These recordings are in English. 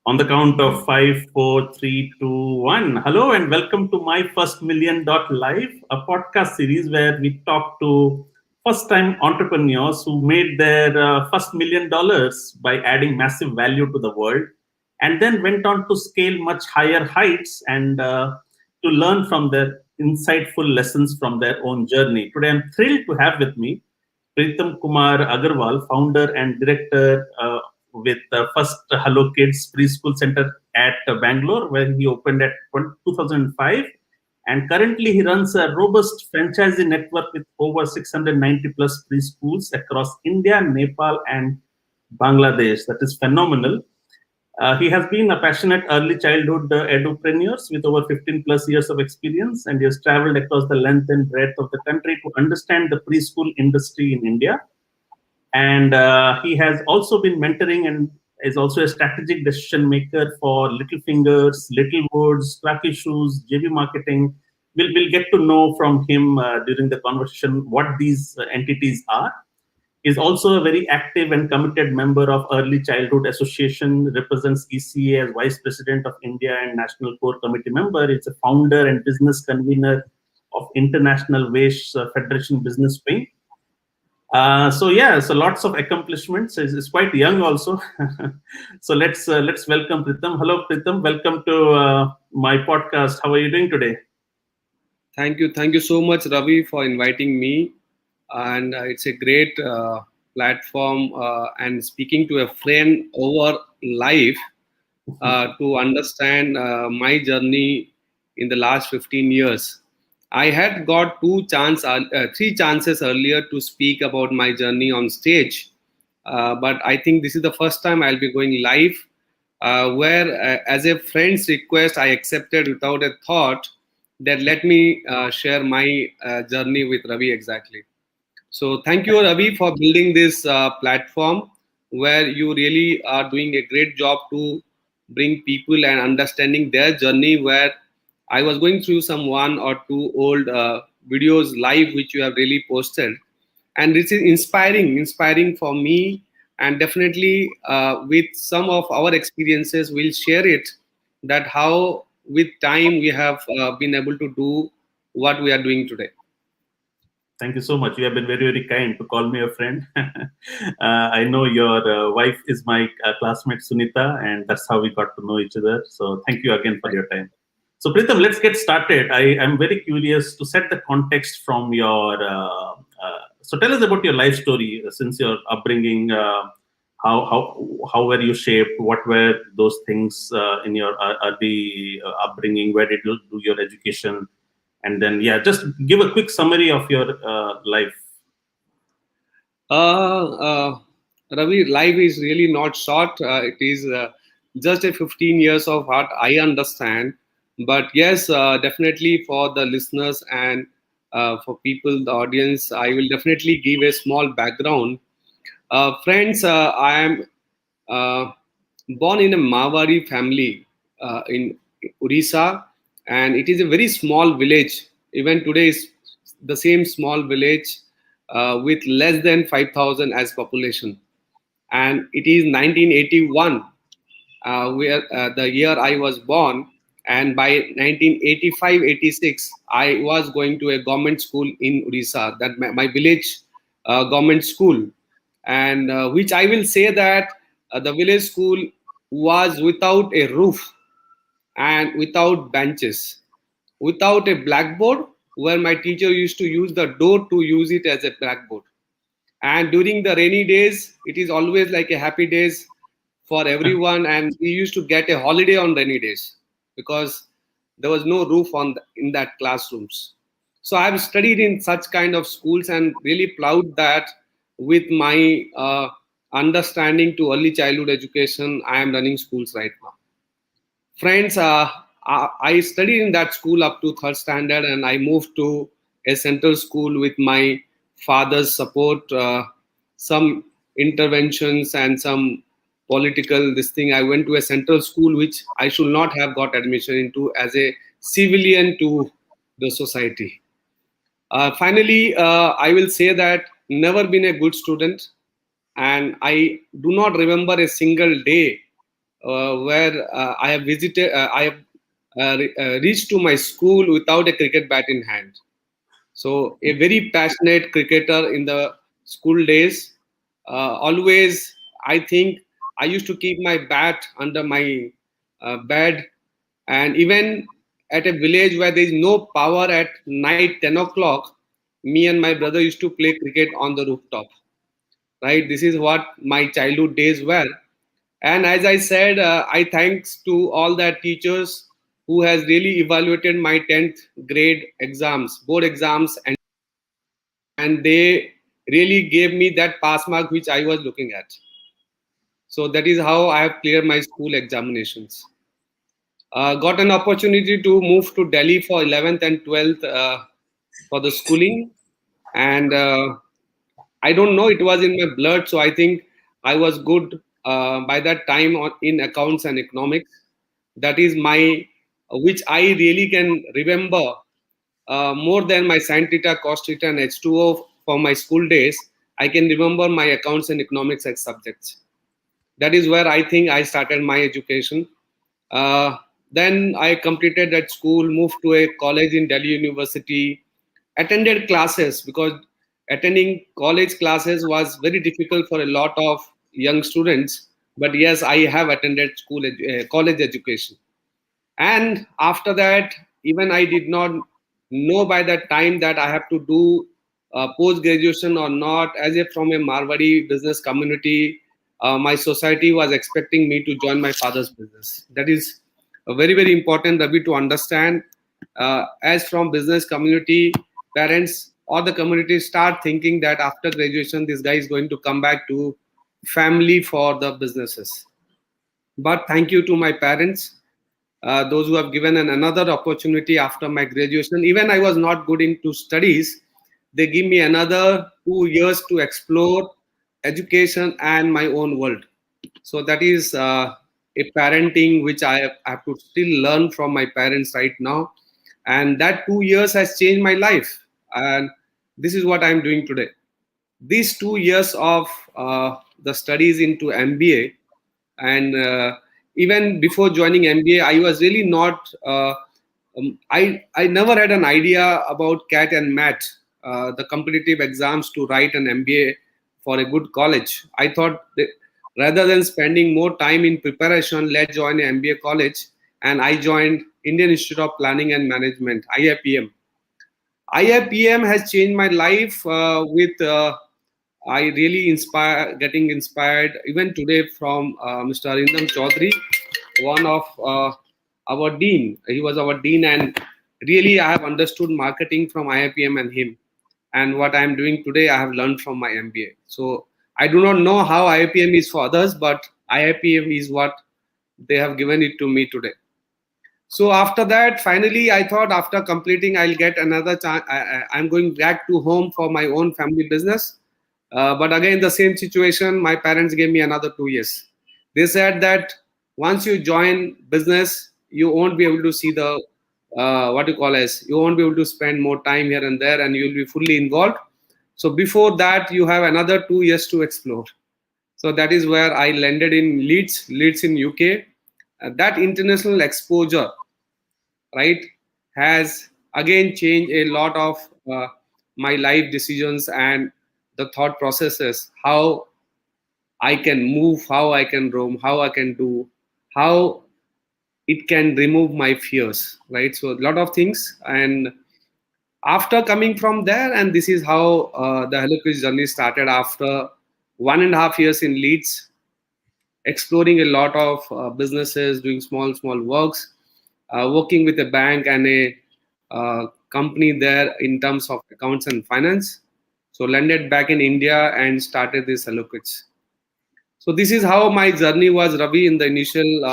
On the count of five, four, three, two, one. Hello and welcome to My First Million Live, a podcast series where we talk to first-time entrepreneurs who made their first $1 million by adding massive value to the world, and then went on to scale much higher heights and to learn from their insightful lessons from their own journey. Today, I'm thrilled to have with me Pritam Kumar Agrawal, founder and director with the first Hello Kids Preschool Centre at Bangalore, where he opened at 2005. And currently, he runs a robust franchisee network with over 690 plus preschools across India, Nepal, and Bangladesh. That is phenomenal. He has been a passionate early childhood edupreneurs with over 15 plus years of experience, and he has traveled across the length and breadth of the country to understand the preschool industry in India. And he has also been mentoring and is also a strategic decision maker for Little Fingers, Little Woods, Krakki Shoes, JB Marketing. We'll get to know from him during the conversation what these entities are. Is also a very active and committed member of Early Childhood Association, represents ECA as Vice President of India and National Core Committee member. It's a founder and business convener of International Waste Federation Business Wing. So lots of accomplishments. Is quite young also. So let's welcome Pritam. Hello, Pritam. Welcome to my podcast. How are you doing today? Thank you so much, Ravi, for inviting me. And it's a great platform and speaking to a friend over live to understand my journey in the last 15 years. I had got three chances earlier to speak about my journey on stage, but I think this is the first time I'll be going live, where as a friend's request, I accepted without a thought that let me share my journey with Ravi exactly. So thank you, Ravi, for building this platform where you really are doing a great job to bring people and understanding their journey. Where I was going through some one or two old videos live which you have really posted, and this is inspiring for me. And definitely with some of our experiences, we'll share it that how with time we have been able to do what we are doing today. Thank you so much. You have been very, very kind to call me a friend. I know your wife is my classmate Sunita, and that's how we got to know each other. So thank you again for your time. So Pritam, let's get started. I am very curious to set the context from your. So tell us about your life story since your upbringing. How were you shaped? What were those things in your early upbringing? Where did you do your education? And then, just give a quick summary of your life. Ravi, life is really not short. It is just a 15 years of what I understand. But yes, definitely for the listeners and for people, the audience, I will definitely give a small background. Friends, I am born in a Mawari family in Odisha, and it is a very small village. Even today, is the same small village with less than 5,000 as population. And it is 1981, where the year I was born. And by 1985-86, I was going to a government school in Odisha, that my village government school, and which I will say that the village school was without a roof and without benches, without a blackboard, where my teacher used to use the door to use it as a blackboard. And during the rainy days, it is always like a happy days for everyone, and we used to get a holiday on rainy days because there was no roof in that classrooms. So I've studied in such kind of schools and really proud that with my understanding to early childhood education, I am running schools right now. Friends, I studied in that school up to third standard, and I moved to a central school with my father's support, some interventions and some political this thing. I went to a central school which I should not have got admission into as a civilian to the society. Finally, I will say that never been a good student, and I do not remember a single day where I have visited. I have reached to my school without a cricket bat in hand. So a very passionate cricketer in the school days. Always, I think I used to keep my bat under my bed, and even at a village where there is no power at night 10 o'clock, me and my brother used to play cricket on the rooftop. Right, this is what my childhood days were. And as I said, I thanks to all that teachers who has really evaluated my 10th grade exams, board exams, and they really gave me that pass mark which I was looking at. So that is how I have cleared my school examinations. Got an opportunity to move to Delhi for 11th and 12th for the schooling, and I don't know, it was in my blood, so I think I was good by that time in accounts and economics. That is my, which I really can remember more than my sin theta, cos theta, and H2O for my school days. I can remember my accounts and economics as subjects. That is where I think I started my education. Uh, then I completed that school, moved to a college in Delhi University, attended classes because attending college classes was very difficult for a lot of young students. But yes, I have attended college education. And after that, even I did not know by that time that I have to do post graduation or not. As if from a Marwari business community, my society was expecting me to join my father's business. That is very important, Ravi, to understand. As from business community, parents or the community start thinking that after graduation, this guy is going to come back to family for the businesses. But thank you to my parents, those who have given another opportunity after my graduation. Even I was not good into studies, they give me another 2 years to explore education and my own world. So that is a parenting which I have to still learn from my parents right now, and that 2 years has changed my life. And this is what I'm doing today. These 2 years of the studies into MBA, and even before joining MBA, I was really not. I never had an idea about CAT and MAT, the competitive exams to write an MBA for a good college. I thought that rather than spending more time in preparation, let's join an MBA college, and I joined Indian Institute of Planning and Management (IIPM). IIPM has changed my life with. I really getting inspired even today from Mr. Arindam Chaudhary, one of our dean. He was our dean, and really I have understood marketing from IIPM and him. And what I am doing today, I have learned from my MBA. So I do not know how IIPM is for others, but IIPM is what they have given it to me today. So after that, finally, I thought after completing, I'll get another chance. I'm going back to home for my own family business. But again, the same situation, my parents gave me another 2 years. They said that once you join business, you won't be able to see the, what you call as, you won't be able to spend more time here and there, and you'll be fully involved. So before that, you have another 2 years to explore. So that is where I landed in Leeds in UK. That international exposure, right, has again changed a lot of my life decisions and the thought processes, how I can move, how I can roam, how I can do, how it can remove my fears, right? So a lot of things. And after coming from there, and this is how the Hello Kids journey started after 1.5 years in Leeds, exploring a lot of businesses, doing small works, working with a bank and a company there in terms of accounts and finance. So landed back in India and started this Hello Kids. So this is how my journey was, Ravi, in the initial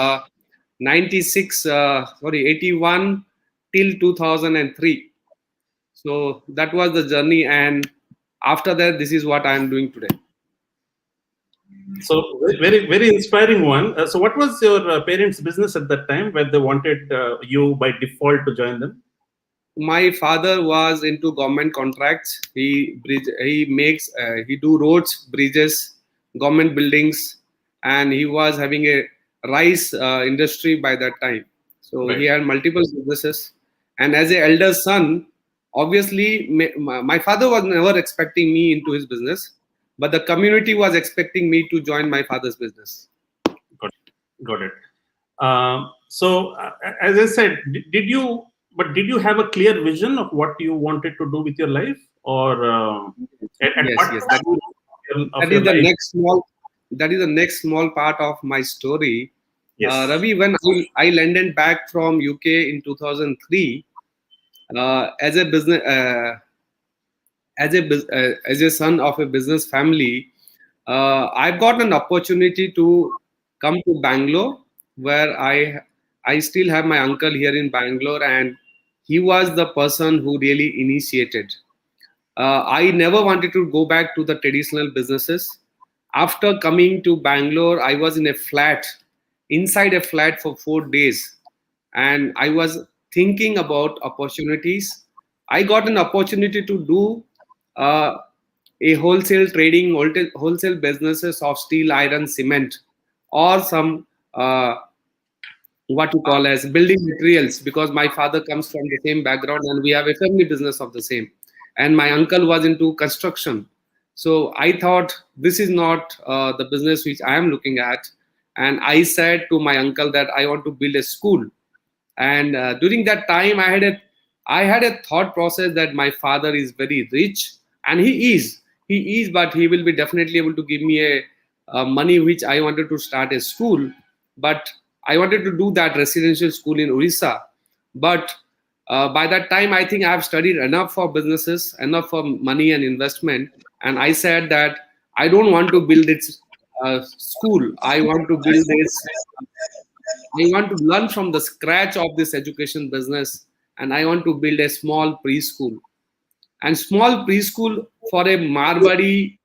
81 till 2003. So that was the journey, and after that, this is what I am doing today. So very inspiring one. So what was your parents' business at that time when they wanted you by default to join them? My father was into government contracts. He do roads, bridges, government buildings, and he was having a rice industry by that time. So he Right. had multiple businesses. And as a elder son, obviously, my father was never expecting me into his business, but the community was expecting me to join my father's business. Got got it. As I said, did you? But did you have a clear vision of what you wanted to do with your life, or at Yes, what yes. point of That your is the life? next small. That is the next small part of my story. Yes. Ravi, when I landed back from UK in 2003, as a business as a son of a business family, I've got an opportunity to come to Bangalore, where I still have my uncle here in Bangalore, and he was the person who really initiated. I never wanted to go back to the traditional businesses. After coming to Bangalore, I was in a flat, inside a flat for 4 days, and I was thinking about opportunities. I got an opportunity to do uh, a wholesale trading, wholesale businesses of steel, iron, cement, or some what you call as building materials, because my father comes from the same background and we have a family business of the same, and my uncle was into construction. So I thought this is not the business which I am looking at, and I said to my uncle that I want to build a school. And during that time I had a thought process that my father is very rich, and he is, but he will be definitely able to give me a money which I wanted to start a school. But I wanted to do that residential school in Orissa. But by that time I think I have studied enough for businesses, enough for money and investment, and I said that I don't want to build this school. I want to build this, I want to learn from the scratch of this education business, and I want to build a small preschool. And small preschool for a Marwari,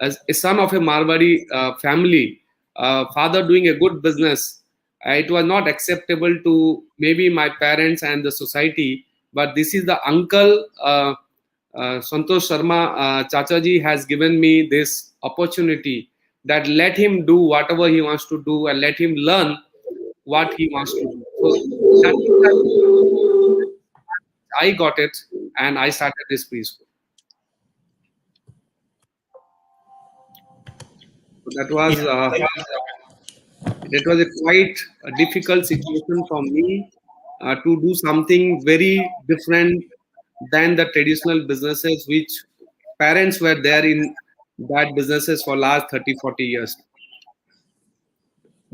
as a son of a Marwari family, father doing a good business. It was not acceptable to maybe my parents and the society, but this is the uncle. Santosh Sharma Chachaji has given me this opportunity, that let him do whatever he wants to do and let him learn what he wants to do. So that is that I got it, and I started this preschool. So that was a quite a difficult situation for me to do something very different than the traditional businesses which parents were there in that businesses for last 30-40 years.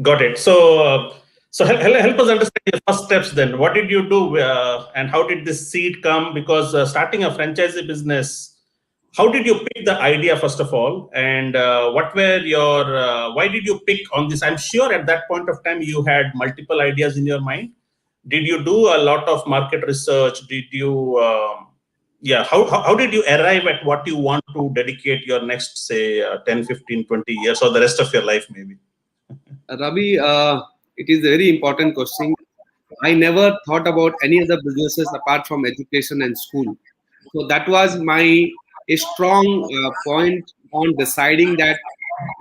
Got it. So help us understand your first steps then. What did you do, and how did this seed come? Because starting a franchisee business, how did you pick the idea first of all, and what were your? Why did you pick on this? I'm sure at that point of time you had multiple ideas in your mind. Did you do a lot of market research? Did you? Yeah. How did you arrive at what you want to dedicate your next, say, 10, 15, 20 years or the rest of your life maybe? Ravi, it is a very important question. I never thought about any other businesses apart from education and school. So that was my a strong point on deciding that,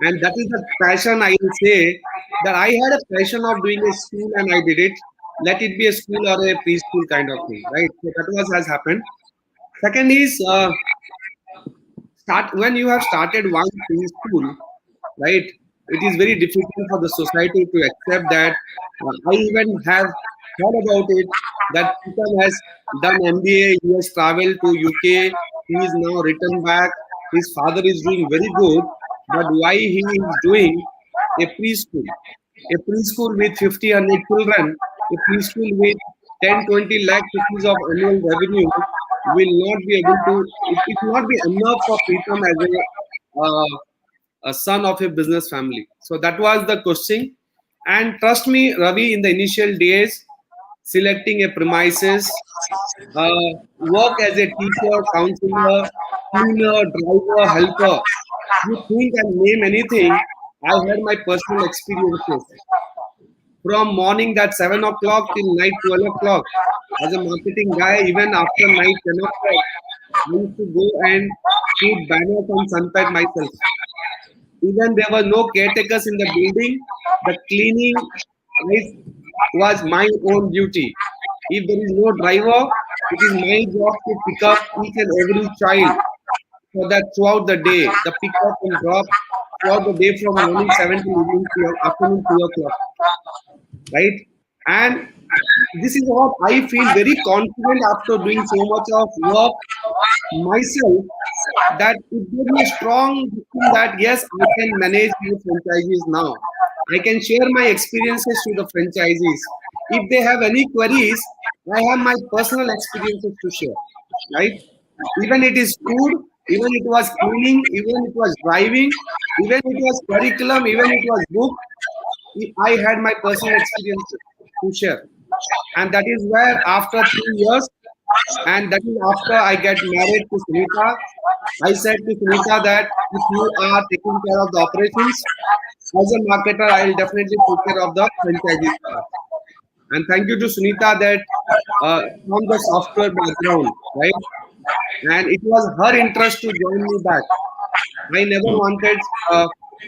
and that is the passion. I will say that I had a passion of doing a school and I did it. Let it be a school or a preschool kind of thing, right? So that was has happened. Second is start when you have started one preschool, right? It is very difficult for the society to accept that. I even have thought about it that Pritam has done MBA, he has traveled to UK, he is now returned back. His father is doing very good, but why he is doing a preschool? A preschool with 50, 100 children, a preschool with 10, 20 lakh rupees of annual revenue will not be able to, it will not be enough for Pritam as a son of a business family. So that was the question. And trust me, Ravi, in the initial days, selecting a premises, work as a teacher, counselor, cleaner, driver, helper, you think and name anything, I had my personal experiences. From morning that 7 o'clock till night 12 o'clock. As a marketing guy, even after night 10 o'clock, I used to go and shoot banners on Sunpack myself. Even there were no caretakers in the building. The cleaning was my own duty. If there is no driver, it is my job to pick up each and every child for that throughout the day. The pick up and drop throughout the day from morning 7 to evening to afternoon 2 o'clock, right? And this is what I feel very confident after doing so much of work myself, that it gave me a strong feeling that yes, I can manage my franchisees now. I can share my experiences to the franchisees. If they have any queries, I have my personal experiences to share, right? Even it is food, even it was cleaning, even it was driving, even it was curriculum, even it was book, I had my personal experiences to share. And that is where after 3 years, and that is after I get married to Sunita, I said to Sunita that if you are taking care of the operations, as a marketer, I will definitely take care of the franchisees part. And thank you to Sunita that from the software background, right? And it was her interest to join me back. I never wanted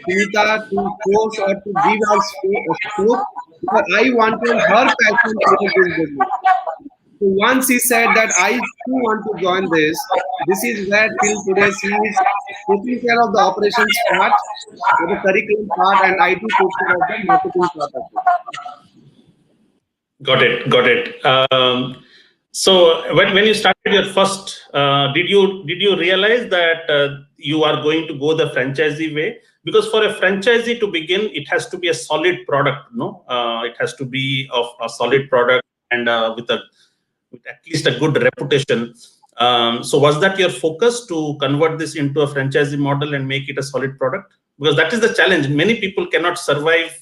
Sunita to force or to give her scope, because I wanted her passion towards this business. So once he said that I too want to join this is where till today she is taking care of the operations part, the curriculum part, and I too take care of the marketing part of it. Got it. Got it. So when you started your first, did you realize that you are going to go the franchisee way? Because for a franchisee to begin, it has to be a solid product. No, it has to be of a solid product and with at least a good reputation. So was that your focus to convert this into a franchisee model and make it a solid product? Because that is the challenge. Many people cannot survive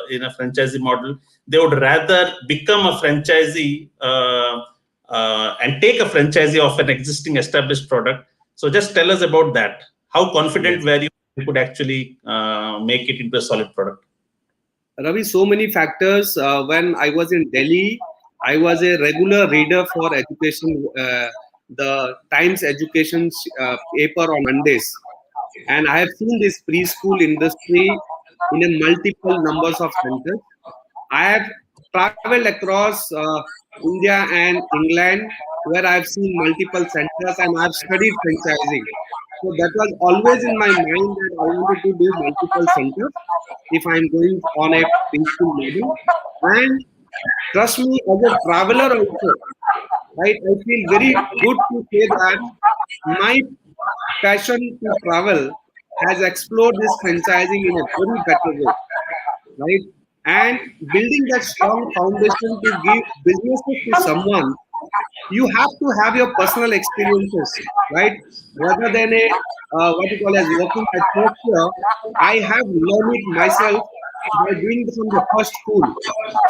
in a franchisee model. They would rather become a franchisee and take a franchisee of an existing established product. So just tell us about that. How confident Yes. were you could actually make it into a solid product? Ravi, so many factors. When I was in Delhi, I was a regular reader for education, the Times Education paper on Mondays. And I have seen this preschool industry in a multiple numbers of centers. I have traveled across India and England, where I have seen multiple centers and I have studied franchising. So that was always in my mind that I wanted to do multiple centers if I'm going on a preschool model. And trust me, as a traveler also, right, I feel very good to say that my passion to travel has explored this franchising in a very better way, right? And building that strong foundation to give businesses to someone, you have to have your personal experiences, right? Rather than a what you call as working at first year, I have learned it myself by doing it from the first school.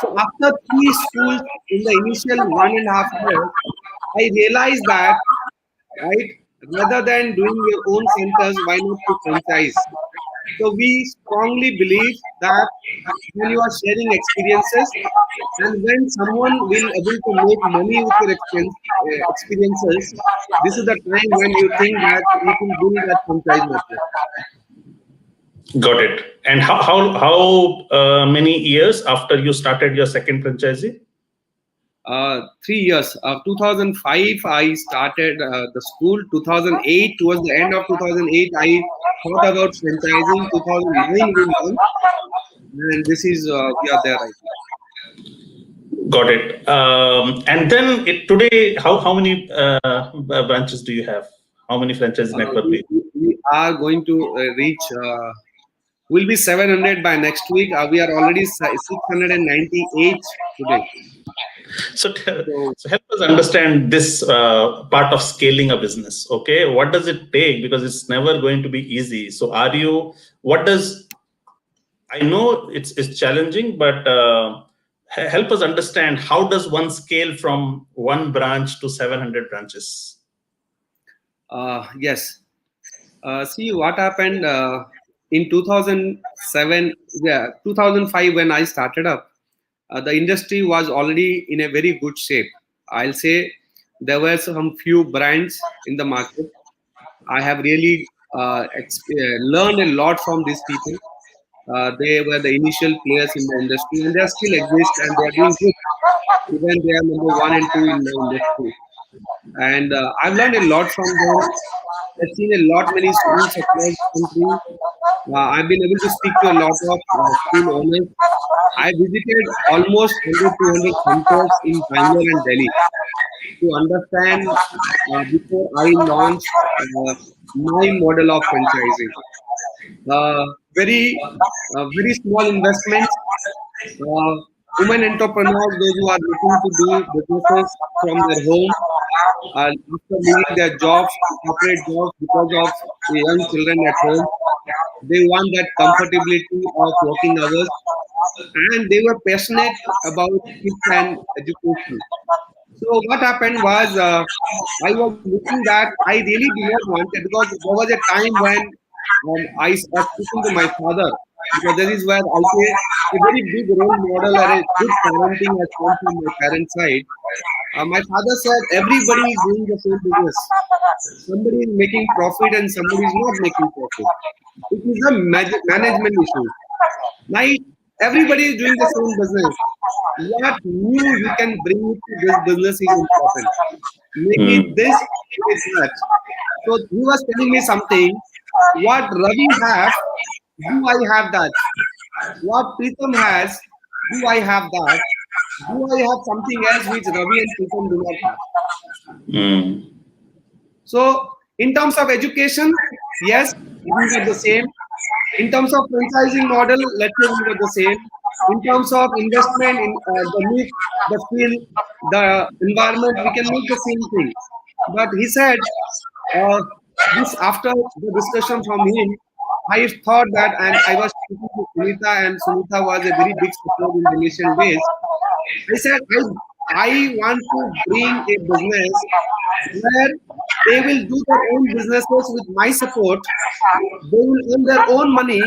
So after 3 schools in the initial 1.5 years, I realized that, right, rather than doing your own centers, why not to franchise? So we strongly believe that when you are sharing experiences and when someone will able to make money with your experiences, this is the time when you think that you can build that franchise network. Got it. And how many years after you started your second franchisee? 3 years. 2005, I started the school. 2008, towards the end of 2008, I thought about franchising. 2009, we launched, and this is we are there right now. Got it. And then today, how many branches do you have? How many franchise network do you We are going to reach. Will be 700 by next week. We are already 698 today. So, So so help us understand this part of scaling a business. Okay, what does it take? Because it's never going to be easy. So, what does? I know it's challenging, but help us understand how does one scale from one branch to 700 branches? yes. See what happened in 2007, yeah, 2005 when I started up. The industry was already in a very good shape. I'll say there were some few brands in the market. I have really learned a lot from these people. They were the initial players in the industry, and they still exist, and they are doing good. Even they are number one and two in the industry. And I've learned a lot from them. I've seen a lot many schools across the country. I've been able to speak to a lot of school owners. I visited almost 100 200 centers in Bangalore and Delhi to understand before I launched my model of franchising. Uh, very small investments. Uh, Women entrepreneurs, those who are looking to do businesses from their home, after leaving their jobs, corporate jobs, because of the young children at home, they want that comfortability of working hours, and they were passionate about kids and education. So what happened was, I was looking that I really do not want it, because there was a time when I was speaking to my father, because this is where I say a very big role model or a good parenting has come from my parents' side. My father said everybody is doing the same business. Somebody is making profit and somebody is not making profit. It is a management issue. Now, everybody is doing the same business. What new you can bring to this business is important. Make it Hmm. this, make it that. So he was telling me something. What Ravi have, do I have that? What Pritam has, do I have that? Do I have something else which Ravi and Pritam do not have? Hmm. So in terms of education, yes, we were the same. In terms of franchising model, let's say we were the same. In terms of investment in the look, the feel, the environment, we can make the same thing. But he said, uh, this after the discussion from him, I thought that, and I was speaking to Sunita, and Sunita was a very big support in the initial days. I said, I want to bring a business where they will do their own businesses with my support. They will earn their own money,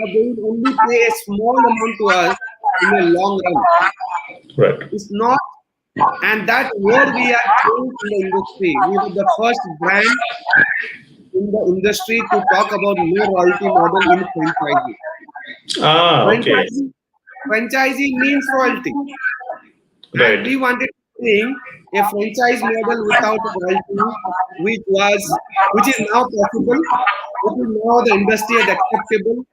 but they will only pay a small amount to us in a long run. Right. It's not, and that's where we are changed in the industry. We were the first brand in the industry to talk about no royalty model in franchising. Ah, okay. Franchising, franchising means royalty, and Right. we wanted to bring a franchise model without royalty, which is now possible, which is now the industry is acceptable,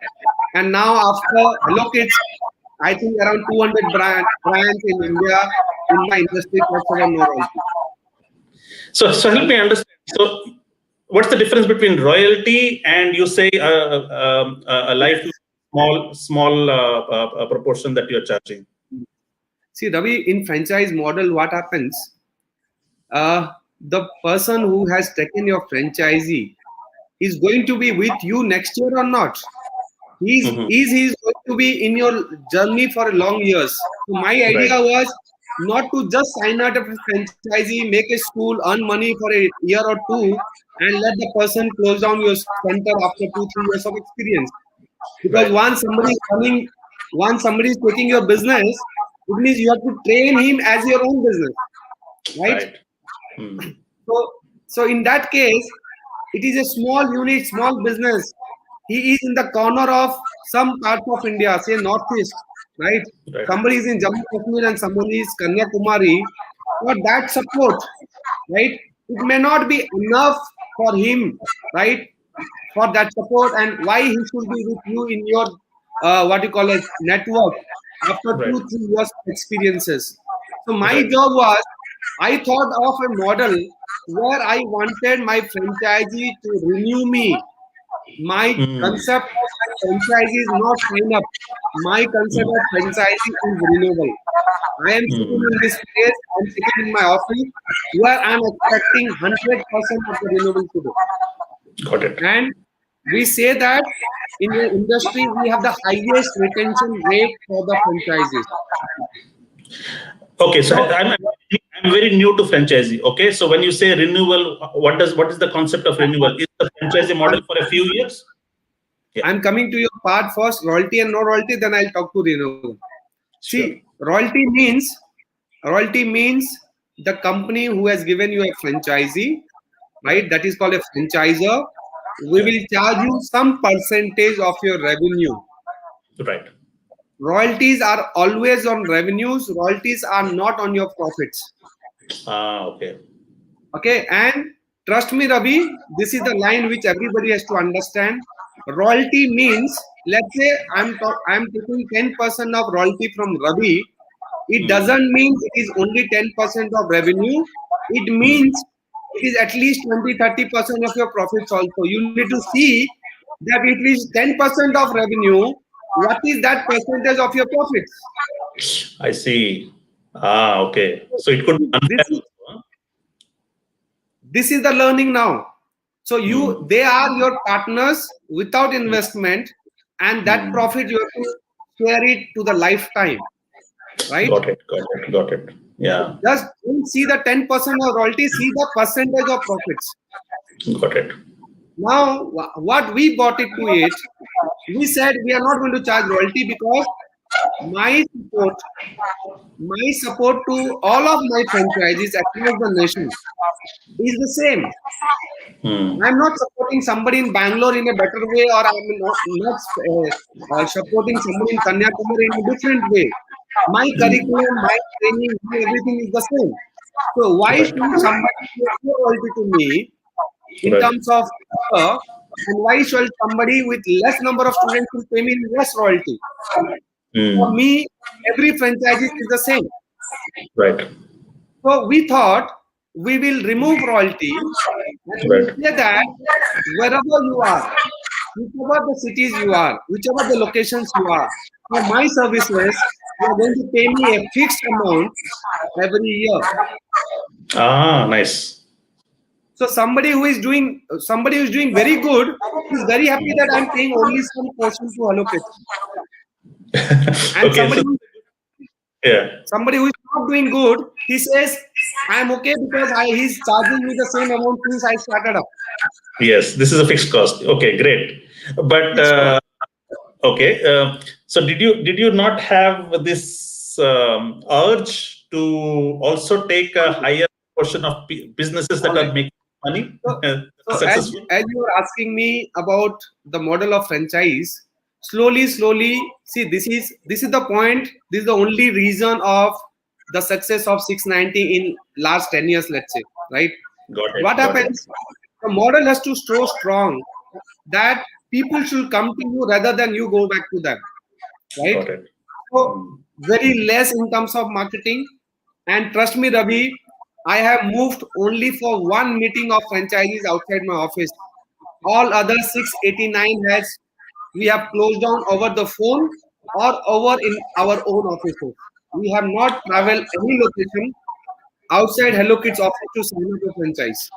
and now after Hello Kids, I think around 200 brands in India in the industry talks about no royalty. So help me understand. So, what's the difference between royalty and you say a life small proportion that you're charging? See, Ravi, in franchise model, what happens? The person who has taken your franchisee is going to be with you next year or not? Hmm. He's going to be in your journey for long years. So my Right. idea was not to just sign out a franchisee, make a school, earn money for a year or two, and let the person close down your center after 2 3 years of experience. Because Right. once somebody is taking your business, it means you have to train him as your own business, right? Right. Hmm. So, so in that case, it is a small unit, small business. He is in the corner of some parts of India, say northeast, right? Right. Somebody is in Jammu Kashmir and somebody is Kanyakumari. For that support, right? It may not be enough for him, right? For that support, and why he should be with you in your what you call a network after Right. 2 3 years of experiences. So my Right. job was, I thought of a model where I wanted my franchisee to renew me. My Hmm. concept of franchisee is not sign up. My concept Hmm. of franchisee is renewal. I am sitting Hmm. in this place, I'm sitting in my office where I'm expecting 100% of the renewal to do. Got it. And we say that in the industry, we have the highest retention rate for the franchises. Okay, so So, I'm very new to franchisee. Okay, so when you say renewal, what is the concept of renewal? Is the franchisee model I'm, for a few years? Yeah, I'm coming to your part first, royalty and no royalty, then I'll talk to renewal. See, sure. royalty means the company who has given you a franchisee, right? That is called a franchisor. we will charge you some percentage of your revenue. Right. Royalties are always on revenues. Royalties are not on your profits. Okay. Okay, and trust me, Ravi, this is the line which everybody has to understand. Royalty means, let's say I'm taking 10% of royalty from Ravi. It doesn't mean it is only 10% of revenue. It means it is at least 20-30% of your profits also. You need to see that it is 10% of revenue. What is that percentage of your profits? I see. Okay. So it could be This unfair is also, huh? this is the learning now. So Hmm. they are your partners without Hmm. investment, and that Hmm. profit you have to share it to the lifetime, right? Got it. Got it. Got it. Yeah. Just don't see the 10% of royalty, see the percentage of profits. Got it. Now, what we brought it to it, we said we are not going to charge royalty because my support, my support to all of my franchises across the nation is the same. Hmm. I'm not supporting somebody in Bangalore in a better way, or I'm not supporting somebody in Kanyakumari in a different way. My curriculum, my training, my everything is the same. So why Right. should somebody pay more royalty to me in Right. terms of and why should somebody with less number of students will pay me less royalty? For Hmm. me, every franchise is the same. Right. So we thought we will remove royalty and we Right. say that wherever you are, whichever the cities you are, whichever the locations you are, for my services, you are going to pay me a fixed amount every year. Nice. So somebody who is doing very good is very happy that I'm paying only some portion to allocate. And Okay. So yeah. somebody who is not doing good, he says, I'm okay because he's charging me the same amount since I started up. Yes. This is a fixed cost. Okay. Great. But Fixed cost. okay. So did you not have this urge to also take a higher portion of businesses All that right. are making money So, so successful? as you were asking me about the model of franchise, slowly, see this is the point. This is the only reason of the success of 690 in last 10 years, let's say, right? Got What it. Got it. happens? The model has to show strong that people should come to you rather than you go back to them, right? Got it. So very less in terms of marketing. And trust me, Ravi, I have moved only for one meeting of franchises outside my office. All other 689 has we have closed down over the phone or over in our own offices. We have not traveled any location outside Hello Kids office to sign up a franchise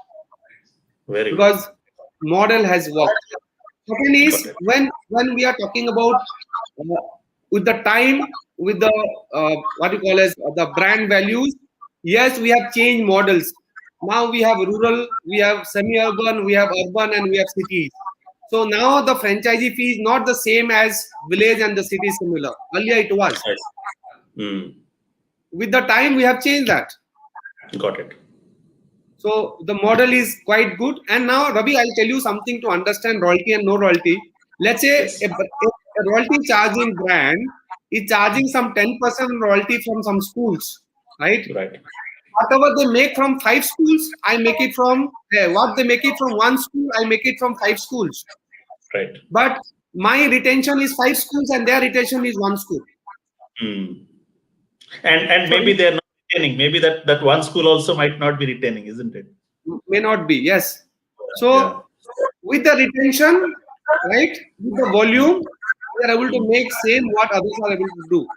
Very good. because model has worked. Second Got is it. when we are talking about uh, with the time, with the what you call as the brand values. Yes, we have changed models. Now we have rural, we have semi-urban, we have urban, and we have cities. So now the franchisee fee is not the same as village and the city similar. Earlier it was. Nice. With the time, we have changed that. Got it. So the model is quite good. And now, Ravi, I'll tell you something to understand royalty and no royalty. Let's say Yes. a royalty charging brand is charging some 10% royalty from some schools, right? Right. Whatever they make from 5 schools, I make it from what they make it from 1 school, I make it from 5 schools. Right. But my retention is 5 schools and their retention is 1 school. Hmm. And So maybe it they're not retaining. Maybe that one school also might not be retaining, isn't it? may not be, yes. Yeah. So with the retention, right, with the volume, we are able to make same what others are able to do.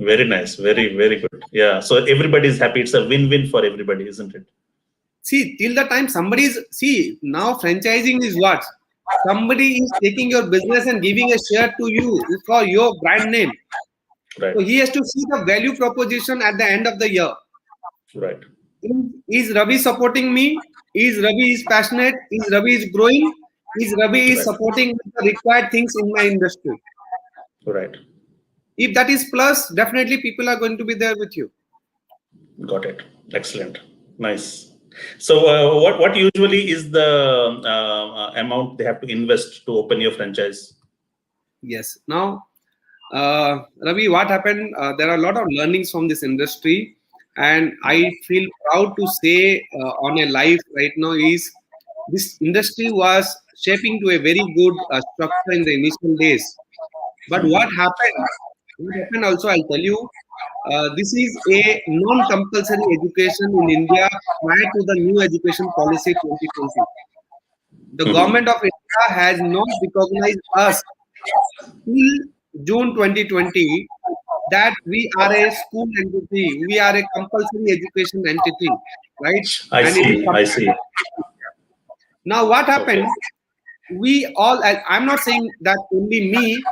Very nice. Very good. Yeah. So everybody's happy. It's a win-win for everybody, isn't it? See, till the time now franchising is what? Somebody is taking your business and giving a share to you for your brand name. Right. So he has to see the value proposition at the end of the year. Right. Is Ravi supporting me? Is Ravi is passionate? Is Ravi is growing? Is Ravi is Right. supporting the required things in my industry? Right. If that is plus, definitely people are going to be there with you. Got it. Excellent. Nice. So, what usually is the amount they have to invest to open your franchise? Yes. Now, Ravi, what happened? There are a lot of learnings from this industry, and I feel proud to say on a live right now is this industry was shaping to a very good structure in the initial days. But what happened? What happened also, I'll tell you. This is a non-compulsory education in India prior to the new education policy 2020. The government of India has not recognized us till June 2020 that we are a school entity, we are a compulsory education entity, right? I And it is see. I see. now what Okay. happened? We all, I'm not saying that only me,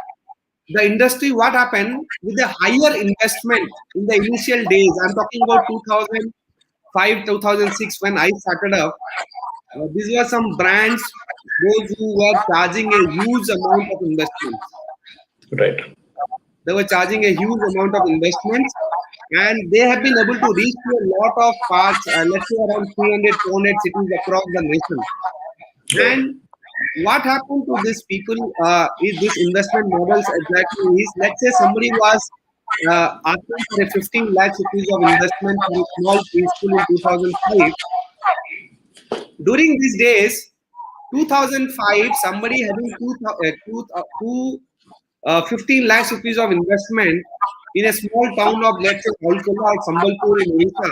the industry, what happened with the higher investment in the initial days, I'm talking about 2005, 2006 when I started up. These were some brands, those who were charging a huge amount of investments. Right. They were charging a huge amount of investments, and they have been able to reach to a lot of parts, let's say around 300, 400 cities across the nation. Right. And what happened to these people is this investment models exactly is, let's say somebody was asking for a 15 lakh rupees of investment for a small preschool in 2005. During these days, 2005, somebody having 15 lakhs rupees of investment in a small town of, let's say, Alcola or Sambalpur in Odisha.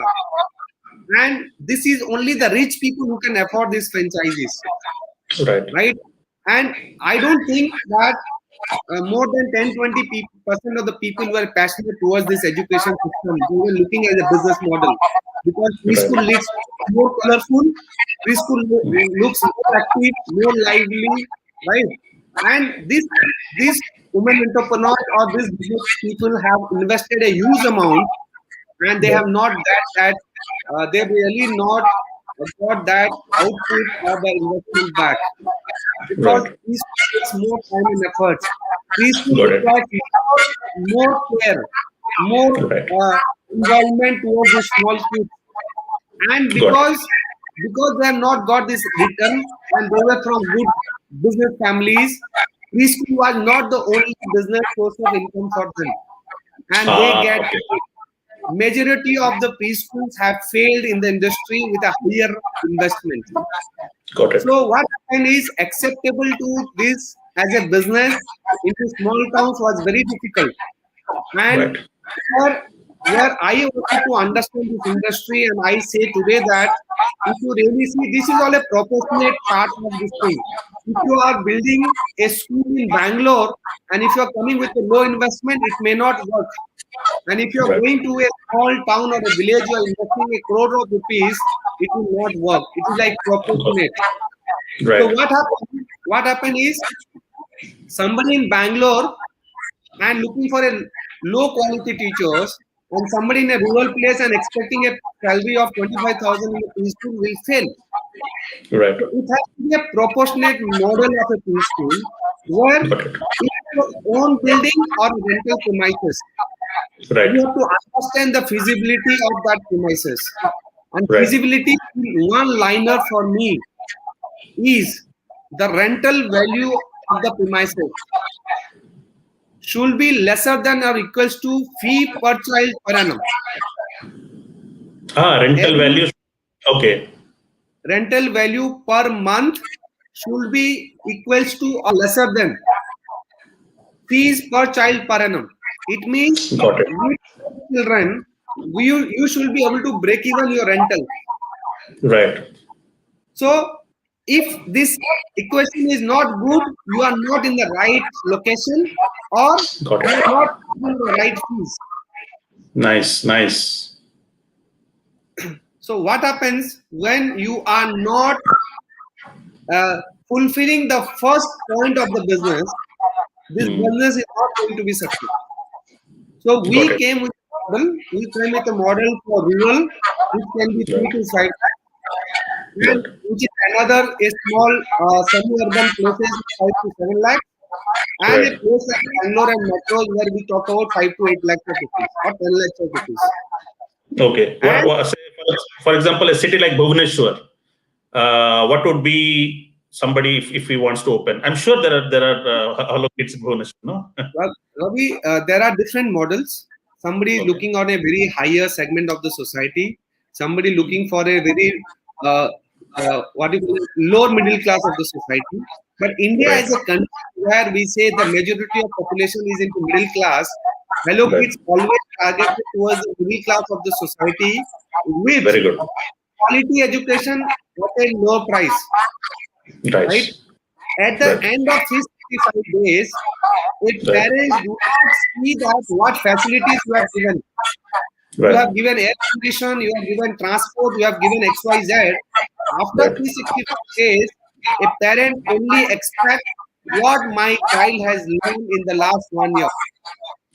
And this is only the rich people who can afford these franchises, Right. right? And I don't think that more than 10-20% of the people were passionate towards this education system. They were looking at a business model because preschool Right. looks more colorful, preschool looks more active, more lively, right? And this women entrepreneurs or these business people have invested a huge amount, and they have Right. not they really not got that output or the investment back because Right. preschool takes more time and efforts. Preschool Got it. requires more care, more Right. involvement towards the small kids, and Got it. because they have not got this return and they were from good business families, preschool was not the only business source of income for them, and they Ah. get Okay. majority of the preschools have failed in the industry with a higher investment. Got it. So what happened is acceptable to this as a business into small towns was very difficult. And Right. where, where I wanted to understand this industry, and I say today that if you really see, this is all a proportionate part of this thing. If you are building a school in Bangalore and if you are coming with a low investment, it may not work. And if you are Right. going to a small town or a village, you are investing a crore of rupees, it will not work. It is like proportionate. So Right. what happened? What happened is somebody in Bangalore and looking for a low quality teachers, and somebody in a rural place and expecting a salary of 25,000 in a preschool will fail. Right. So it has to be a proportionate model of a preschool where Got it. it's your own building or rental premises. Right. You have to understand the feasibility of that premises. And Right. feasibility in one liner for me is the rental value of the premises should be lesser than or equals to fee per child per annum. Ah, rental Every values. Okay. rental value per month should be equals to or lesser than fees per child per annum. It means Got it. with children, you should be able to break even your rental. Right. So if this equation is not good, you are not in the right location or Got you it. are not in the right fees. Nice. Nice. So what happens when you are not fulfilling the first point of the business? This Hmm. business is not going to be successful. So Got we it. came with a model. We came with a model for rural, which can be 3 to 5 lakhs, Got and it. which is another a small semi-urban places 5 to 7 lakhs, and a Right. place like Bangalore and metros where we talk about 5 to 8 lakhs of rupees or 10 lakhs of rupees. Okay. And Say for for example, a city like Bhubaneswar, what would be somebody if he wants to open? I'm sure there are Hello Kids in Bhubaneswar, no? Well, Ravi, there are different models. Somebody is Okay. looking on a very higher segment of the society. Somebody looking for a very uh, what you call it, lower middle class of the society. But India Right. is a country where we say the majority of population is into middle class. Hello Right. Kids always targeted towards the middle class of the society with Very good. quality education at a low price, right? Right. At the Right. end of 365 days, if Right. parents do not see that what facilities you have given, you Right. have given air condition, you have given transport, you have given XYZ, after Right. 365 days, a parent only expects what my child has learned in the last 1 year.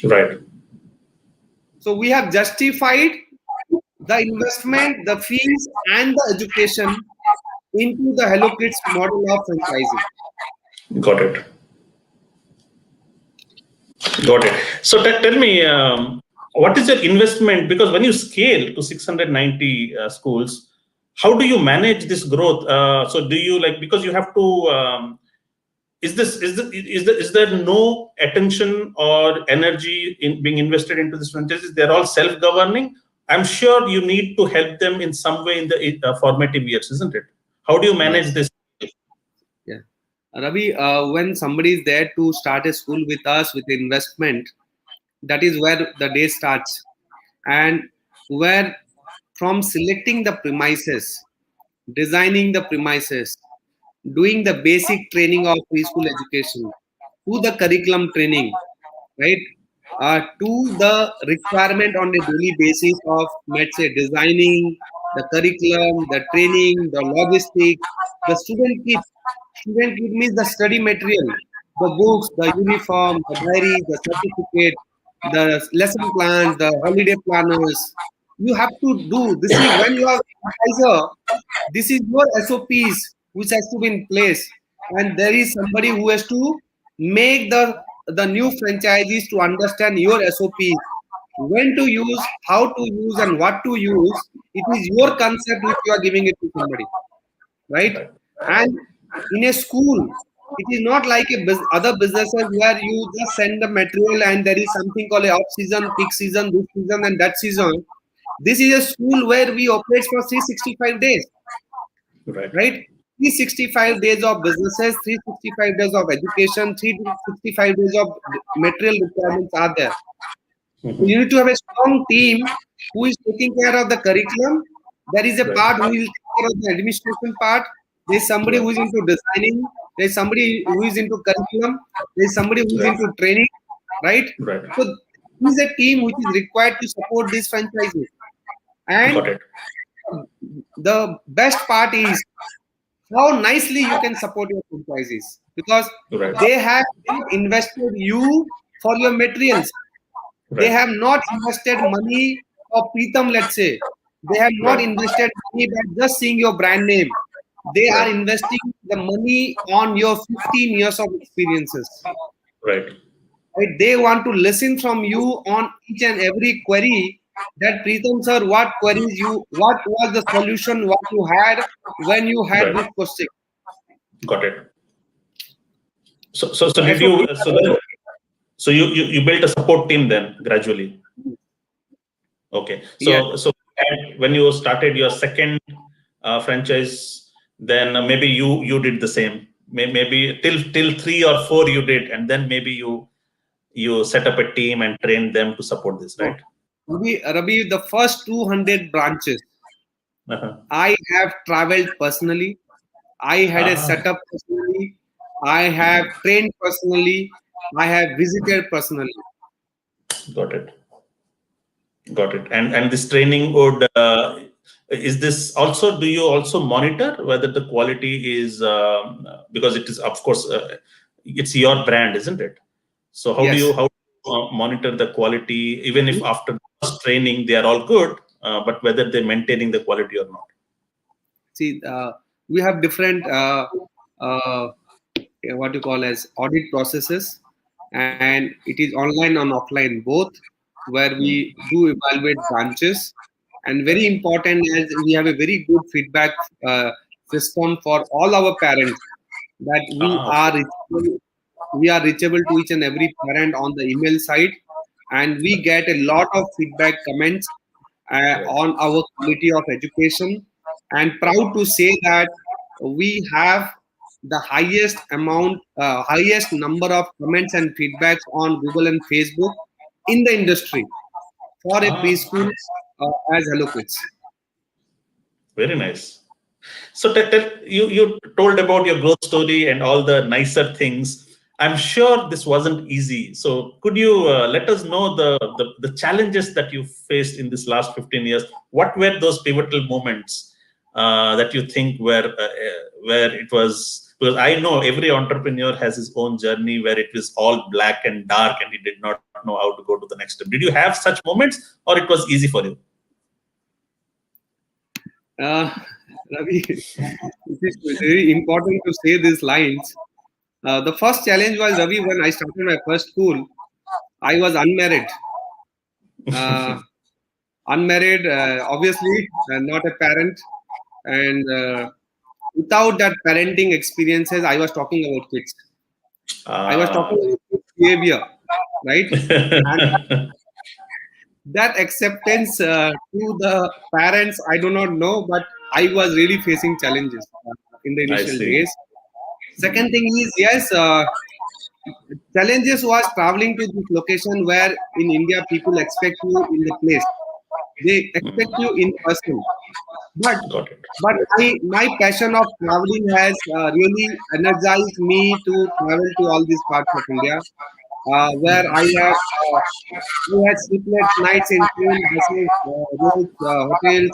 Right. So we have justified the investment, the fees, and the education into the Hello Kids model of franchising. Got it. Got it. So tell me, what is your investment? Because when you scale to 690 schools, how do you manage this growth? So do you like, because you have to, is there no attention or energy in being invested into these franchises? They're all self-governing. I'm sure you need to help them in some way in the formative years, isn't it? How do you manage Yes. this? Yeah. Ravi, when somebody is there to start a school with us with investment, that is where the day starts. And where from selecting the premises, designing the premises, doing the basic training of preschool education, to the curriculum training, right? To the requirement on a daily basis of, let's say, designing the curriculum, the training, the logistics, the student kit means the study material, the books, the uniform, the diaries, the certificate, the lesson plans, the holiday planners. You have to do this is when you are advisor. This is your SOPs which has to be in place, and there is somebody who has to make the new franchisees to understand your SOPs, when to use, how to use, and what to use. It is your concept which you are giving it to somebody, right? Right. And in a school, it is not like other businesses where you just send the material and there is something called a off season, peak season, this season, and that season. This is a school where we operate for 365 days, Right. right? 365 days of businesses, 365 days of education, 365 days of material requirements are there. So Mhm. you need to have a strong team who is taking care of the curriculum. There is a Right. part who will take care of the administration part. There is somebody who Right. is into designing. There is somebody who is into curriculum. There is somebody who is Right. into training, right? Right. So this is a team which is required to support these franchises. Got And it. the best part is how nicely you can support your franchises, because Right. they have not invested you for your materials. They Right. have not invested money for Pritam, let's say. They have not Right. invested money by just seeing your brand name. They are Right. investing the money on your 15 years of experiences. Right. Right? They want to listen from you on each and every query. That Pritam sir, what queries you, what was the solution, what you had when you had Right. this question. Got it. So So did SOP. you so you built a support team then gradually? Okay. Yes. And when you started your second franchise, then maybe you did the same. Maybe till 3 or 4 you did, and then maybe you set up a team and trained them to support this, No. right? Rabi, the first 200 branches Uh-huh. I have traveled personally. I had a Ah, setup personally. I have trained personally. I have visited personally. got it. Got it. And this training would is this also? Do you also monitor whether the quality is because it is, of course, it's your brand, isn't it? So Yes. how do you monitor the quality, even if after the first training they are all good, but whether they're maintaining the quality or not? See, we have different uh, what you call as audit processes, and it is online and offline both, where we do evaluate branches And very important, as we have a very good feedback system for all our parents, that Okay. we are reachable to each and every parent on the email side, and we get a lot of feedback comments Right. on our quality of education. And proud to say that we have the highest number of comments and feedbacks on Google and Facebook in the industry for a Ah, preschool as Hello Kids. very nice. So you told about your growth story and all the nicer things. I'm sure this wasn't easy. So could you let us know the challenges that you faced in this last 15 years? What were those pivotal moments that you think where it was? Because I know every entrepreneur has his own journey where it was all black and dark and he did not know how to go to the next step. Did you have such moments or it was easy for you? Uh, Ravi, it is very important to say these lines. The first challenge was, Ravi, when I started my first school, I was unmarried. Uh, Obviously, not a parent. And without that parenting experiences, I was talking about kids. I was Ah. talking about kids' behavior, right? And that acceptance to the parents, I do not know, but I was really facing challenges in the I initial see. days. Second thing is, yes, challenges was traveling to this location where in India people expect you in the place. They expect you in person. But Got it. my passion of traveling has really energized me to travel to all these parts of India, where we had sleepless nights in train, buses, roads, hotels,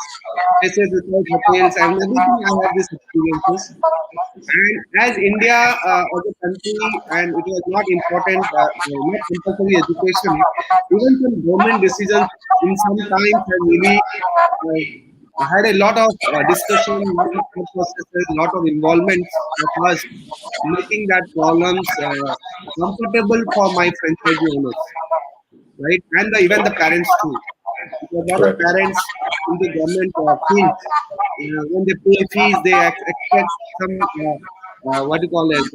places without hotels, and everything. I had these experiences. And as India, as a country, and it was not important, not compulsory education, even some government decisions in some times have really had a lot of discussion, lot of thought processes, lot of involvements of us, making that problems comfortable for my franchisee owners, right? And even the parents too. Because a lot of Correct. parents in the government fields, when they pay fees, they expect some what do you call it,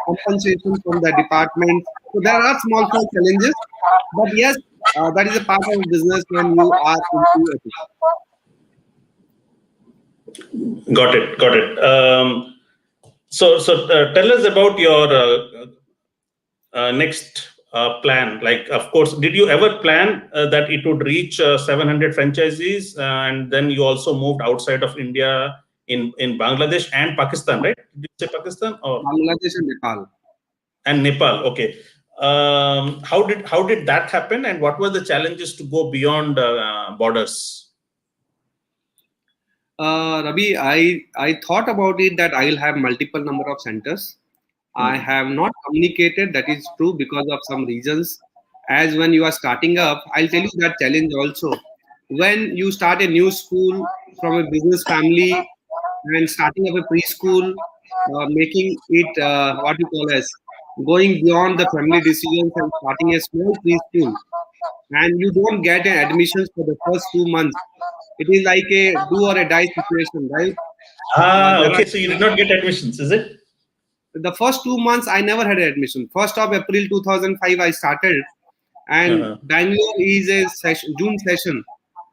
compensation from the department. So there are small challenges, but yes, that is a part of business when you are into it. Got it. Got it. So tell us about your next plan. Like, of course, did you ever plan that it would reach 700 franchisees, and then you also moved outside of India in Bangladesh and Pakistan, right? Did you say Pakistan or Bangladesh and Nepal. and Nepal? Okay. How did that happen, and what were the challenges to go beyond borders? Ravi, I thought about it that I will have multiple number of centers. I Hmm. have not communicated. That is true because of some reasons. As when you are starting up, I'll tell you that challenge also. When you start a new school from a business family and starting up a preschool, making it what you call as going beyond the family decisions and starting a small preschool, and you don't get an admissions for the first 2 months. It is like a do or a die situation, right? Ah, There are okay. So you did not get admissions, is it? the first 2 months I never had admission. 1st of April 2005 I started, and Uh-huh. Bangalore is a June session.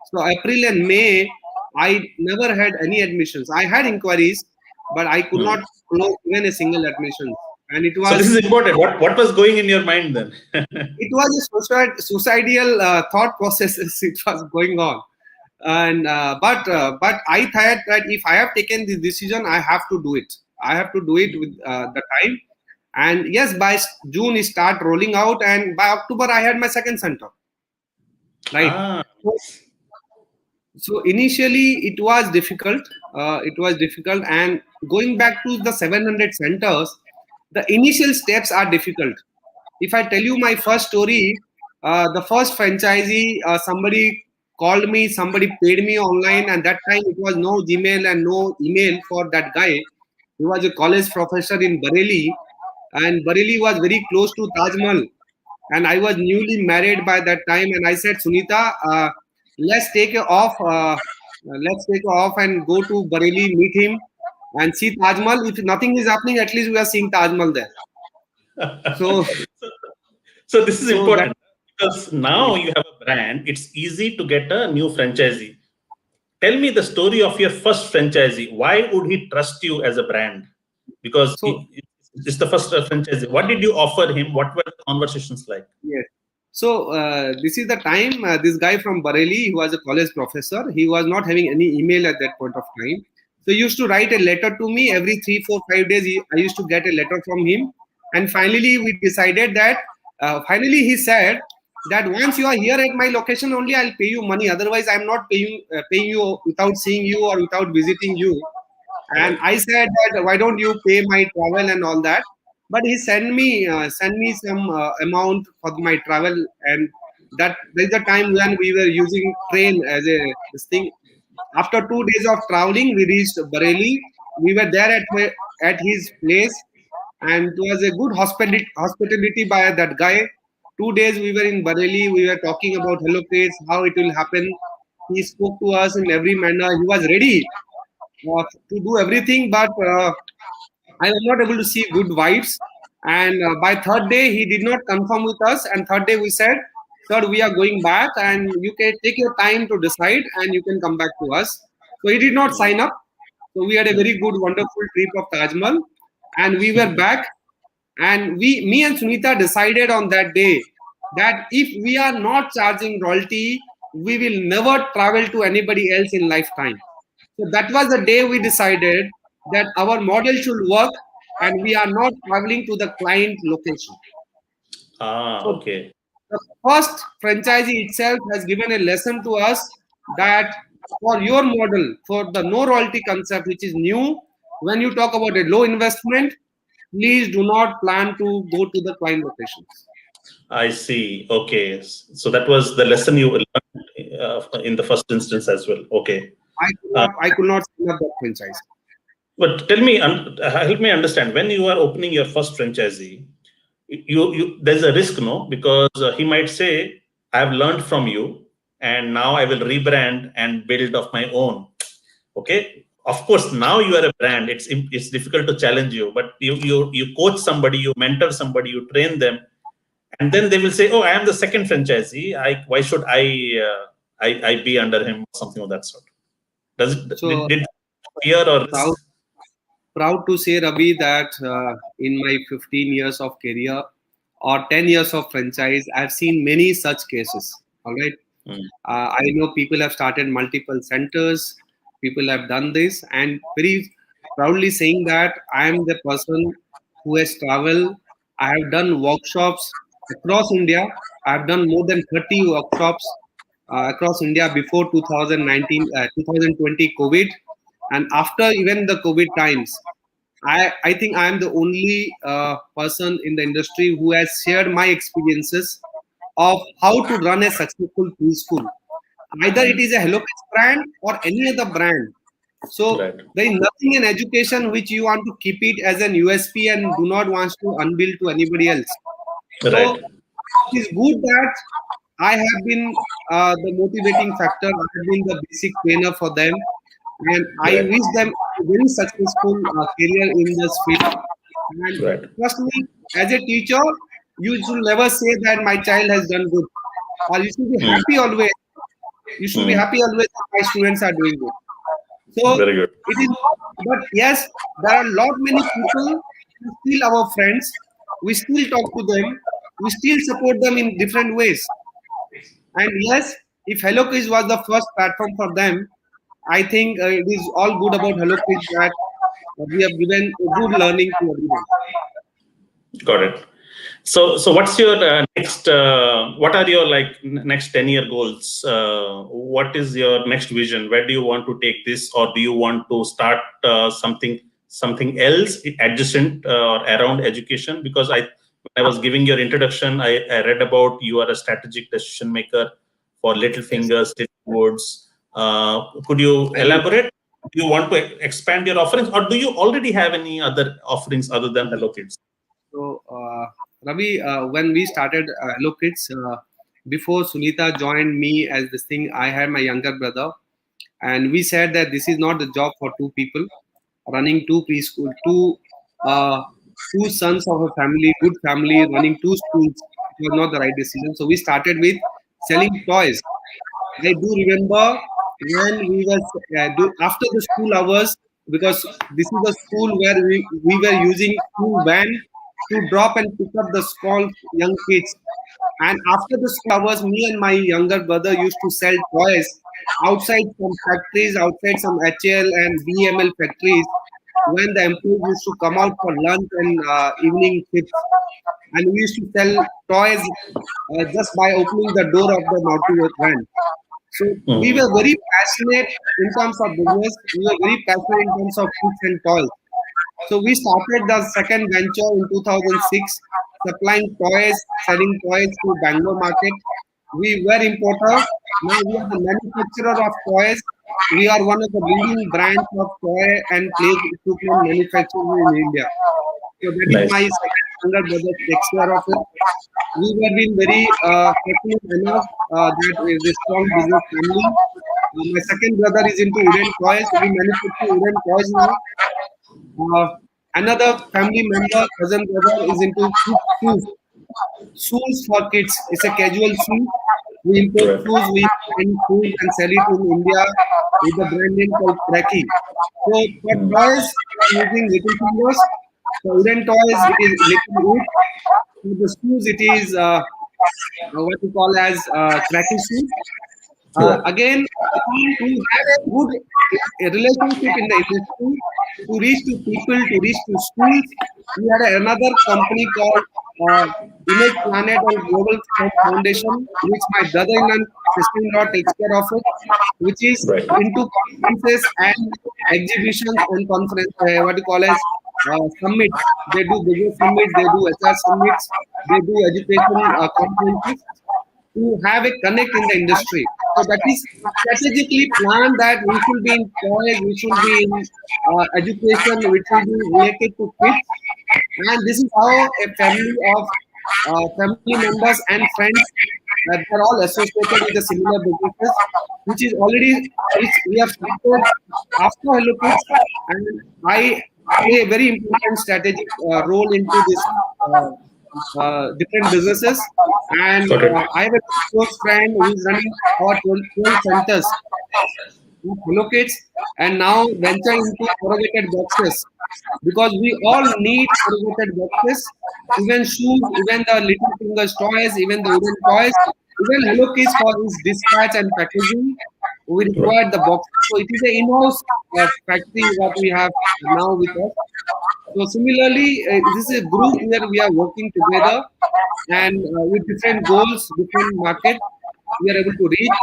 So April and May I never had any admissions. I had inquiries, but I could Hmm. not close even a single admission. And So this is important. What was going in your mind then? it was a suicidal thought processes it was going on. And but I thought that if I have taken this decision, I have to do it. I have to do it with the time. And yes, by June it start rolling out, and by October I had my second center, right? Ah, So initially it was difficult. And going back to the 700 centers, the initial steps are difficult. If I tell you my first story, the first franchisee, somebody called me, somebody paid me online, and that time it was no Gmail and no email for that guy. He was a college professor in Bareilly, and Bareilly was very close to Taj Mahal. And I was newly married by that time, and I said, Sunita, let's take a off. Let's take off and go to Bareilly, meet him, and see Taj Mahal. If nothing is happening, at least we are seeing Taj Mahal there. So, So this is so that important because now you have a brand. It's easy to get a new franchisee. Tell me the story of your first franchisee. Why would he trust you as a brand? Because so it's the first franchisee. What did you offer him? What were the conversations like? yes. So this is the time this guy from Bareilly, he was a college professor. He was not having any email at that point of time. So he used to write a letter to me every 3, 4, 5 days. I used to get a letter from him, and finally we decided that. Finally, he said that once you are here at my location only, I'll pay you money. Otherwise, I'm not paying you without seeing you or without visiting you. And Right. I said that why don't you pay my travel and all that? But he send me some amount for my travel, and that there's a time when we were using train as a this thing. After 2 days of traveling, we reached Bareilly. We were there at his place, and it was a good hospitality by that guy. 2 days we were in Bareilly. We were talking about Hello Kids, how it will happen. He spoke to us in every manner. He was ready to do everything, but I was not able to see good vibes. And by third day, he did not confirm with us. And third day, we said, "Sir, we are going back, and you can take your time to decide, and you can come back to us." So he did not Mm, sign up. So we had a very good, wonderful trip of Taj Mahal, and we were back. And me and Sunita decided on that day that if we are not charging royalty, we will never travel to anybody else in lifetime. So that was the day we decided that our model should work and we are not traveling to the client location. So okay. the first franchisee itself has given a lesson to us that for your model, for the no royalty concept, which is new, when you talk about a low investment, please do not plan to go to the client locations. I see. Okay. So that was the lesson you learned in the first instance as well. Okay. Uh, I could not sign up that franchise. but tell me, help me understand. When you are opening your first franchisee, there's a risk, no? Because he might say, "I've learned from you, and now I will rebrand and build of my own." Okay. Of course, now you are a brand. It's difficult to challenge you, but you coach somebody, you mentor somebody, you train them, and then they will say, "Oh, I am the second franchisee. Why should I be under him?" Something of that sort. Does it So did fear or proud risk? proud to say, Ravi, that in my 15 years of career or 10 years of franchise, I've seen many such cases. All right. Mm, I know people have started multiple centers, people have done this, and very proudly saying that I am the person who has traveled. I have done workshops across India. I have done more than 30 workshops across India before 2019, 2020 COVID, and after even the COVID times. I think I am the only person in the industry who has shared my experiences of how to run a successful preschool. Either it mm, is a Hello Kids brand or any other brand. So right. there is nothing in education which you want to keep it as an USP and do not want to unveil to anybody else. Right. So it is good that I have been the motivating factor. I have been the basic trainer for them, and I Right. wish them a very successful career in this field. And Right. trust me, as a teacher, you should never say that my child has done good, or you should be Mm, happy always. You should be mm. happy always that my students are doing good. So Very good. it is, but yes, there are a lot many people who still our friends. We still talk to them. We still support them in different ways. And yes, if Hello Kids was the first platform for them, I think it is all good about Hello Kids that we have given a good learning to everyone. Got it. So what's your next? What are your next 10-year goals? What is your next vision? Where do you want to take this, or do you want to start something else adjacent or around education? Because when I was giving your introduction, I read about you are a strategic decision maker for Little Yes, Fingers, Little Woods. Could you I will. elaborate? Do you want to expand your offerings, or do you already have any other offerings other than Hello Kids? So, Ravi, when we started Hello Kids, before Sunita joined me as this thing, I had my younger brother, and we said that this is not the job for two people running two preschool, uh, two sons of a family, good family, running two schools. It was not the right decision. So we started with selling toys. I do remember when we were after the school hours, because this is a school where we were using school van to drop and pick up the small young kids. And after the school hours, me and my younger brother used to sell toys outside some factories, outside some HL and BML factories, when the employees used to come out for lunch and evening shifts. And we used to sell toys just by opening the door of the Naughty van. So we Mm. were very passionate in terms of business. We were very passionate in terms of kids and toys. So we started the second venture in 2006, supplying toys, selling toys to Bangalore market. We were importer. Now we are the manufacturer of toys. We are one of the leading brands of toy and play equipment manufacturers in India. So that is my Nice. second younger brother takes care of it. We have been very fortunate enough that is a strong business family. My second brother is into wooden toys. We manufacture wooden toys now. Another family member, cousin brother, is into kids shoes. Shoes for kids. It's a casual shoe. We import Right. shoes, we find shoes and sell it in India with a brand name called Krakki. So for Mm. toys, we are using little fingers. For wooden toys, it is little wood. For the shoes, it is what we call as Krakki shoes. Right. Again, to have a good relationship in the industry, to reach to people, to reach to schools, we had another company called Image Planet and Global Foundation, which my brother-in-law and sister-in-law takes care of it, which is Right. into conferences and exhibitions and conference, what you call as summits. They do business summits, they do HR summits, they do education conferences to have a connect in the industry. So that is strategically planned that we should be in toys, we should be in education, which will be related to kids. And this is how a family of family members and friends that are all associated with the similar businesses, which is already which we have started after Hello Kids, and I play a very important strategic role into this different businesses. And Got it. I have a close friend who is running our 12 centers with Hello Kids and now venture into corrugated boxes because we all need corrugated boxes, even shoes, even the little fingers toys, even the wooden toys, even Hello Kids for his dispatch and packaging. We Right. require the boxes. So it is a in-house factory what we have now with us. So similarly, this is a group where we are working together and with different goals, different markets, we are able to reach.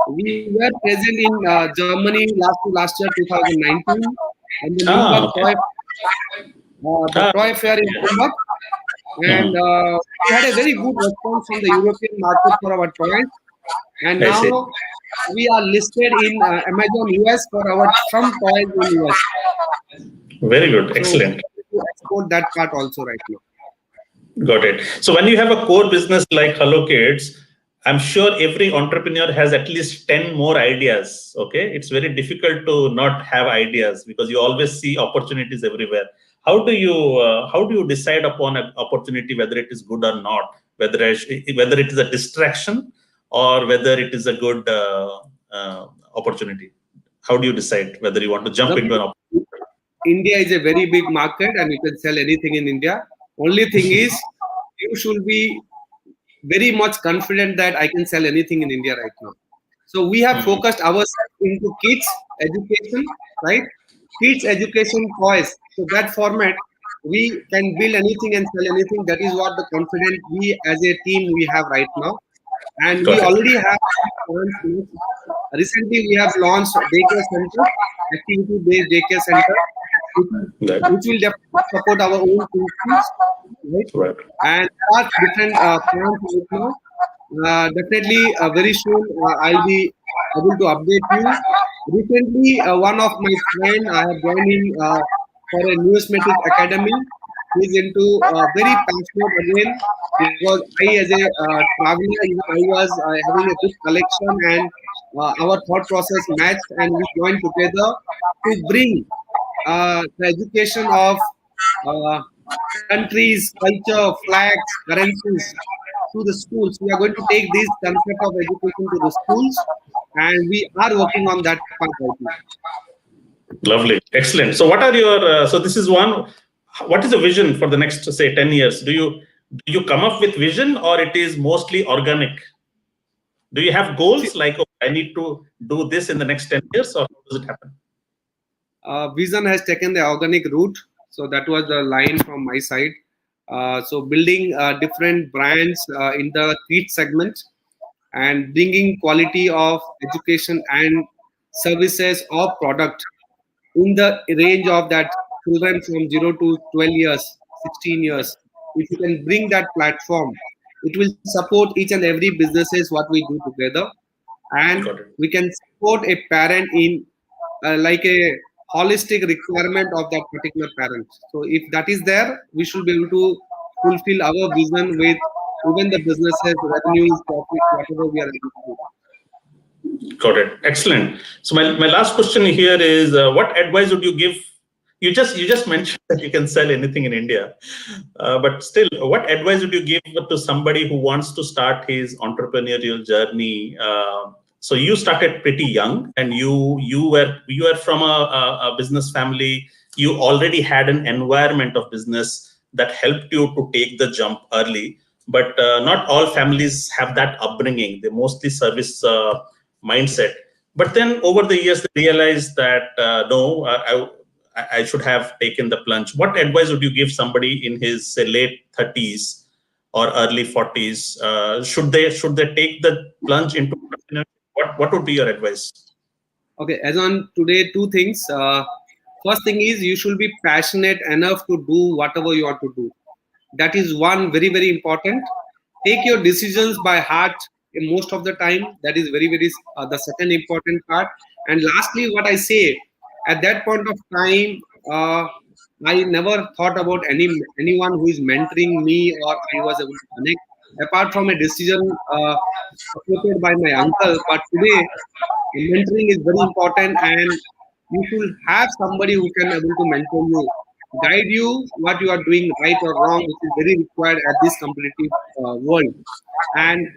We were present in Germany last year, 2019, and the Ah, Nuremberg okay. toy, the Ah, toy fair in Nuremberg, and mhm. we had a very good response from the European market for our toys. And I see. now we are listed in Amazon US for our some toys in US. Very good. So we Excellent. are to export that part also right now. Got it. So when you have a core business like Hello Kids, I'm sure every entrepreneur has at least 10 more ideas. Okay. It's very difficult to not have ideas because you always see opportunities everywhere. How do you decide upon an opportunity, whether it is good or not, whether it is a distraction or whether it is a good opportunity? How do you decide whether you want to jump into an opportunity? India is a very big market and you can sell anything in India. Only thing is, you should be very much confident that I can sell anything in India right now. So we have Mhm. focused ourselves into kids education, right? Kids education toys. So that format, we can build anything and sell anything. That is what the confidence we as a team we have right now. And we Got it. already have plans. Recently, we have launched daycare center, activity-based daycare center, which, Right. which will definitely support our own schools, right? Right. And there are different plans right now. Definitely, very soon I'll be able to update you. Recently, one of my friend I have joined in for a numismatic academy. He's into very passionate again, because I, as a traveler, even I was having a good collection, and our thought process matched, and we joined together to bring the education of uh, countries, culture, flags, currencies to the schools. We are going to take this concept of education to the schools, and we are working on that part right now. Lovely, excellent. So, what are your? So, this is one. What is the vision for the next, say, 10 years? Do you come up with vision, or it is mostly organic? Do you have See, goals like, oh, I need to do this in the next 10 years, or how does it happen? Vision has taken the organic route. So that was the line from my side. So building different brands in the kids segment, and bringing quality of education and services or product in the range of that children from 0 to 12 years, 16 years. If you can bring that platform, it will support each and every businesses what we do together, and Got it. we can support a parent in like a holistic requirement of that particular parent. So if that is there, we should be able to fulfill our vision with even the businesses, revenues, profit, whatever we are able to do. Got it. Excellent. So my last question here is, what advice would you give? You just mentioned that you can sell anything in India, but still, what advice would you give to somebody who wants to start his entrepreneurial journey? So you started pretty young, and you were from a business family. You already had an environment of business that helped you to take the jump early. But not all families have that upbringing. They mostly service mindset. But then over the years, they realized that no, I should have taken the plunge. What advice would you give somebody in his, say, late 30s or early 40s? Should they take the plunge into entrepreneurship? What would be your advice? Okay, as on today, two things. First thing is you should be passionate enough to do whatever you want to do. That is one very, very important. Take your decisions by heart most of the time. That is very, very the second important part. And lastly, what I say, at that point of time, I never thought about anyone who is mentoring me, or I was able to connect, apart from a decision supported by my uncle. But today, mentoring is very important, and you should have somebody who can able to mentor you, guide you what you are doing right or wrong, which is very required at this competitive world. And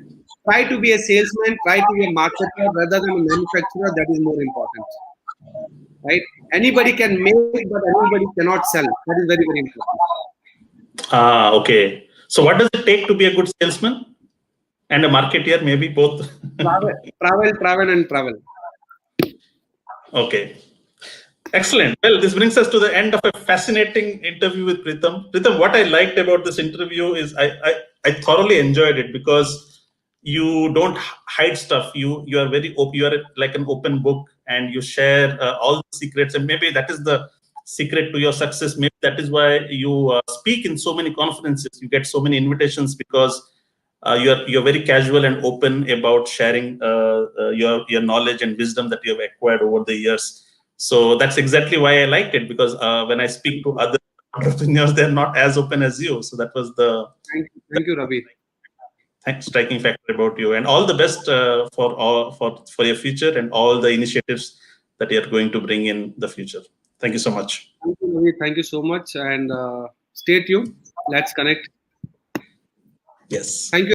try to be a salesman, try to be a marketer rather than a manufacturer. That is more important, right? Anybody can make, but anybody cannot sell. That is very, very important. Okay. So what does it take to be a good salesman and a marketeer? Maybe both. Travel, and travel. Okay. Excellent. Well, this brings us to the end of a fascinating interview with Pritam. Pritam, what I liked about this interview is I thoroughly enjoyed it because you don't hide stuff. You are very open. You are like an open book, and you share all the secrets. And maybe that is the secret to your success. Maybe that is why you speak in so many conferences. You get so many invitations because you're very casual and open about sharing your knowledge and wisdom that you have acquired over the years. So that's exactly why I liked it, because when I speak to other entrepreneurs, they're not as open as you. So that was the Thank you, Ravi. striking factor about you. And all the best for your future and all the initiatives that you're going to bring in the future. Thank you so much. Thank you, Ravi. Thank you so much, and stay tuned. Let's connect. Yes. Thank you.